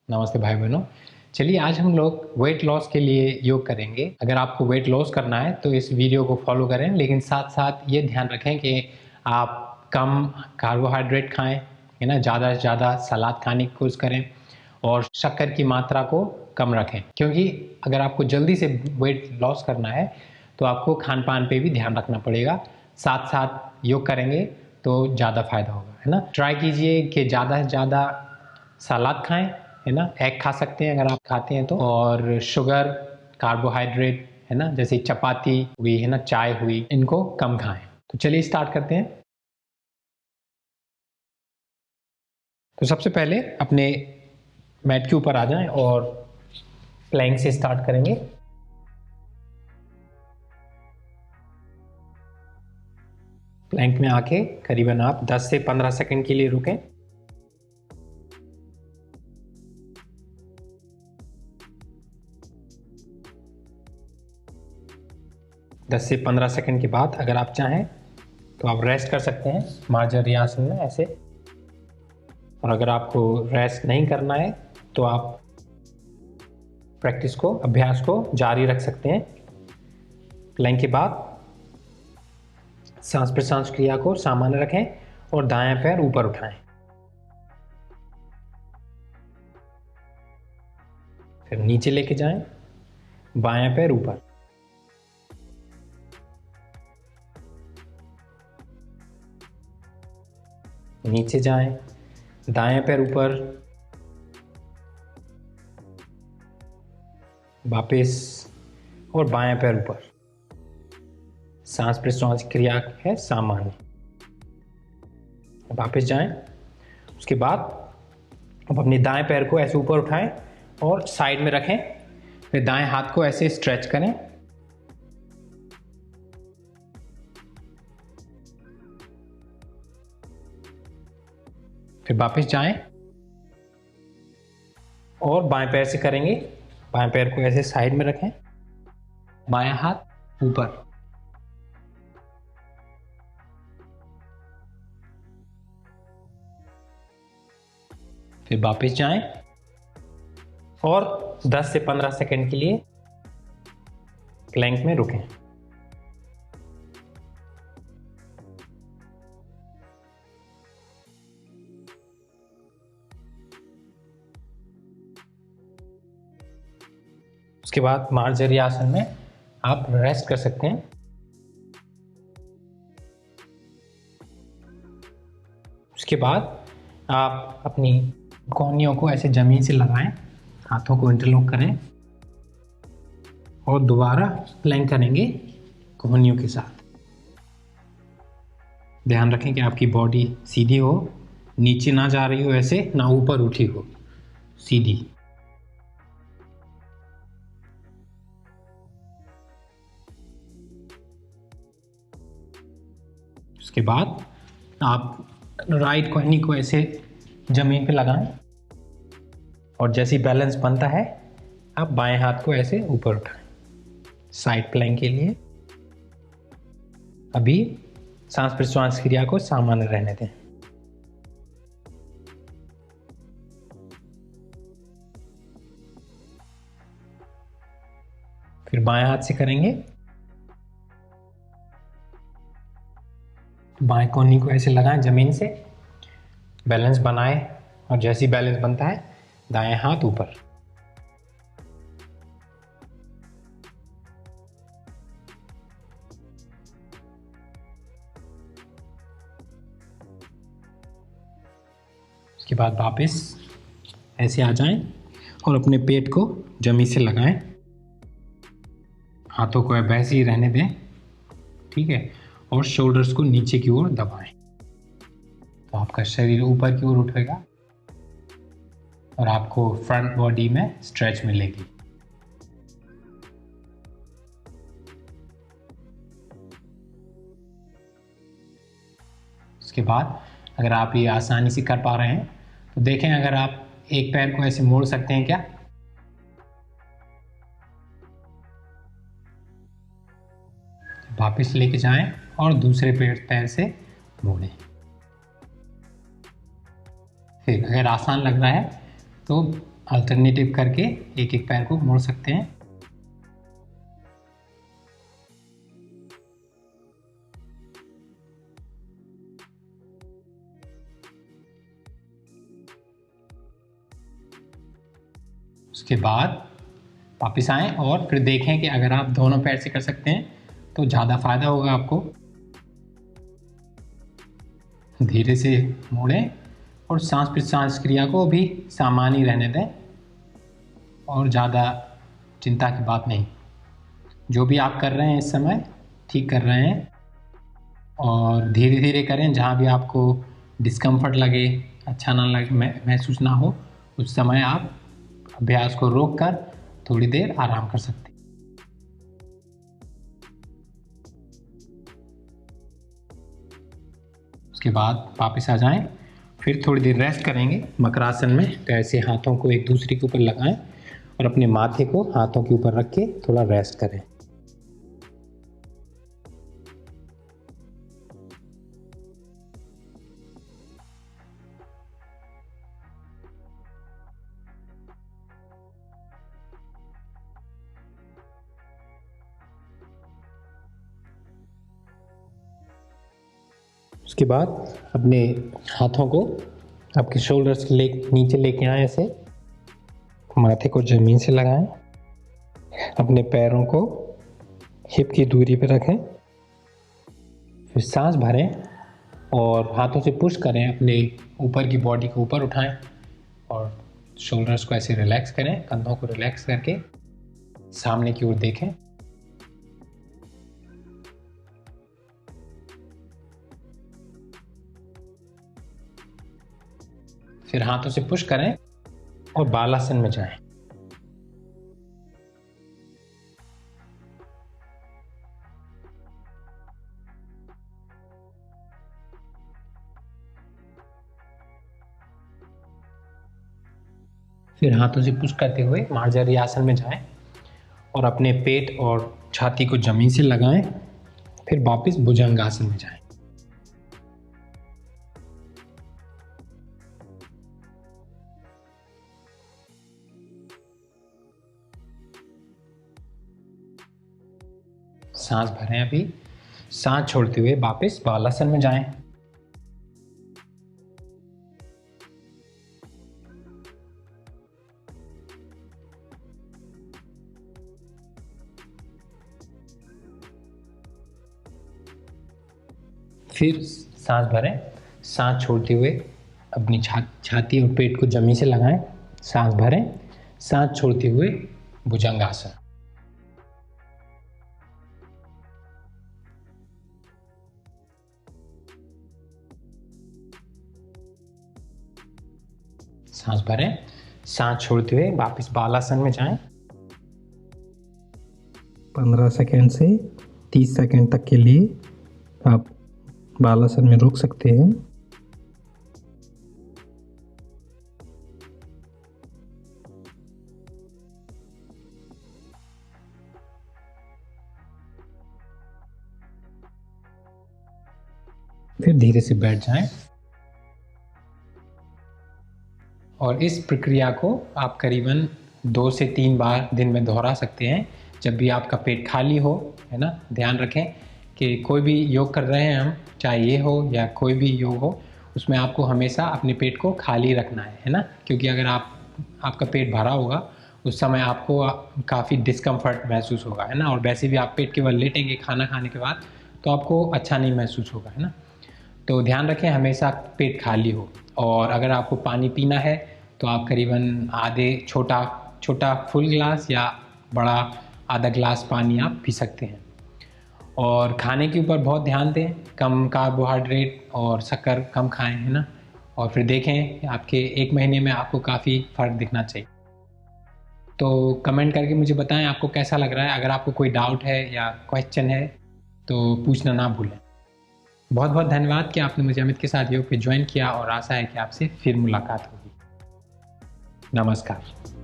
नमस्ते भाई बहनों। चलिए आज हम लोग वेट लॉस के लिए योग करेंगे। अगर आपको वेट लॉस करना है तो इस वीडियो को फॉलो करें, लेकिन साथ साथ ये ध्यान रखें कि आप कम कार्बोहाइड्रेट खाएं, है ना। ज़्यादा से ज़्यादा सलाद खाने की कोशिश करें और शक्कर की मात्रा को कम रखें, क्योंकि अगर आपको जल्दी से वेट लॉस करना है तो आपको खान पान पे भी ध्यान रखना पड़ेगा। साथ साथ योग करेंगे तो ज़्यादा फायदा होगा, है ना। ट्राई कीजिए कि ज़्यादा से ज़्यादा सलाद खाएं, है ना। एग खा सकते हैं अगर आप खाते हैं तो, और शुगर, कार्बोहाइड्रेट, है ना, जैसे चपाती हुई, है ना, चाय हुई, इनको कम खाएं। तो चलिए स्टार्ट करते हैं। तो सबसे पहले अपने मैट के ऊपर आ जाएं और प्लैंक से स्टार्ट करेंगे। प्लैंक में आके करीबन आप 10 से 15 सेकंड के लिए रुकें। दस से 15 सेकंड के बाद अगर आप चाहें तो आप रेस्ट कर सकते हैं मार्जरी आसन में ऐसे। और अगर आपको रेस्ट नहीं करना है तो आप प्रैक्टिस को, अभ्यास को जारी रख सकते हैं। प्लैंक के बाद सांस प्रश्वास क्रिया को सामान्य रखें और दायां पैर ऊपर उठाएं। फिर नीचे लेके जाएं, बायां पैर ऊपर, नीचे जाएं, दायां पैर ऊपर, वापस, और बायां पैर ऊपर। सांस प्रश्वास क्रिया है सामान्य। वापस जाएं। उसके बाद अब अपने दाएं पैर को ऐसे ऊपर उठाएं और साइड में रखें। फिर दाएं हाथ को ऐसे स्ट्रेच करें। फिर वापस जाएं और बाएं पैर से करेंगे। बाएं पैर को ऐसे साइड में रखें, बायां हाथ ऊपर। फिर वापस जाएं और 10 से 15 सेकंड के लिए प्लैंक में रुकें। उसके बाद मार्जरी आसन में आप रेस्ट कर सकते हैं। उसके बाद आप अपनी कोहनियों को ऐसे जमीन से लगाएं, हाथों को इंटरलॉक करें और दोबारा प्लैंक करेंगे कोहनियों के साथ। ध्यान रखें कि आपकी बॉडी सीधी हो, नीचे ना जा रही हो ऐसे, ना ऊपर उठी हो, सीधी। उसके बाद आप राइट कोहनी को ऐसे जमीन पे लगाएं और जैसे ही बैलेंस बनता है आप बाएं हाथ को ऐसे ऊपर उठाएं साइड प्लैंक के लिए। अभी सांस प्रश्वास क्रिया को सामान्य रहने दें। फिर बाएं हाथ से करेंगे। बाएं कोहनी को ऐसे लगाएं जमीन से, बैलेंस बनाएं और जैसे ही बैलेंस बनता है दाएं हाथ ऊपर। उसके बाद वापस ऐसे आ जाएं और अपने पेट को जमीन से लगाएं। हाथों को वैसे ही रहने दें, ठीक है, और शोल्डर्स को नीचे की ओर दबाएं तो आपका शरीर ऊपर की ओर उठेगा और आपको फ्रंट बॉडी में स्ट्रेच मिलेगी। उसके बाद अगर आप ये आसानी से कर पा रहे हैं तो देखें, अगर आप एक पैर को ऐसे मोड़ सकते हैं क्या। वापस लेके जाएं और दूसरे पैर से मोड़ें। फिर अगर आसान लग रहा है तो अल्टरनेटिव करके एक एक पैर को मोड़ सकते हैं। उसके बाद वापस आएँ और फिर देखें कि अगर आप दोनों पैर से कर सकते हैं तो ज़्यादा फ़ायदा होगा आपको। धीरे से मोड़ें और सांस प्रश्वास क्रिया को भी सामान्य रहने दें और ज़्यादा चिंता की बात नहीं। जो भी आप कर रहे हैं इस समय ठीक कर रहे हैं और धीरे धीरे करें। जहाँ भी आपको डिस्कम्फर्ट लगे, अच्छा ना लगे, महसूस ना हो, उस समय आप अभ्यास को रोक कर थोड़ी देर आराम कर सकते हैं। उसके बाद वापस आ जाएं, फिर थोड़ी देर रेस्ट करेंगे मकरासन में। तो ऐसे हाथों को एक दूसरे के ऊपर लगाएं और अपने माथे को हाथों के ऊपर रख के थोड़ा रेस्ट करें। उसके बाद अपने हाथों को आपके शोल्डर्स के नीचे लेके आए, ऐसे माथे को ज़मीन से लगाएं, अपने पैरों को हिप की दूरी पर रखें, फिर सांस भरें और हाथों से पुश करें, अपने ऊपर की बॉडी को ऊपर उठाएं और शोल्डर्स को ऐसे रिलैक्स करें, कंधों को रिलैक्स करके सामने की ओर देखें। फिर हाथों से पुश करें और बालासन में जाएं। फिर हाथों से पुश करते हुए मार्जरी आसन में जाएं और अपने पेट और छाती को जमीन से लगाएं। फिर वापस भुजंगासन में जाएं। सांस भरें। अभी सांस छोड़ते हुए वापस बालासन में जाएं। फिर सांस भरें, सांस छोड़ते हुए अपनी छाती और पेट को जमीन से लगाएं। सांस भरें, सांस छोड़ते हुए भुजंगासन। सांस भरें, सांस छोड़ते हुए वापस बालासन में जाएं। 15 सेकेंड से 30 सेकेंड तक के लिए आप बालासन में रुक सकते हैं। फिर धीरे से बैठ जाएं और इस प्रक्रिया को आप करीबन 2 से 3 बार दिन में दोहरा सकते हैं, जब भी आपका पेट खाली हो, है ना। ध्यान रखें कि कोई भी योग कर रहे हैं हम, चाहे ये हो या कोई भी योग हो, उसमें आपको हमेशा अपने पेट को खाली रखना है ना। क्योंकि अगर आपका पेट भरा होगा उस समय आपको काफ़ी डिस्कम्फर्ट महसूस होगा, है ना। और वैसे भी आप पेट केवल लेटेंगे खाना खाने के बाद तो आपको अच्छा नहीं महसूस होगा, है ना। तो ध्यान रखें हमेशा पेट खाली हो। और अगर आपको पानी पीना है तो आप करीबन आधे छोटा फुल ग्लास या बड़ा आधा ग्लास पानी आप पी सकते हैं। और खाने के ऊपर बहुत ध्यान दें, कम कार्बोहाइड्रेट और शक्कर कम खाएं, है ना। और फिर देखें आपके 1 महीने में आपको काफ़ी फ़र्क दिखना चाहिए। तो कमेंट करके मुझे बताएं आपको कैसा लग रहा है। अगर आपको कोई डाउट है या क्वेश्चन है तो पूछना ना भूलें। बहुत बहुत धन्यवाद कि आपने मुझे अमित के साथ योग पे ज्वाइन किया और आशा है कि आपसे फिर मुलाकात होगी। नमस्कार।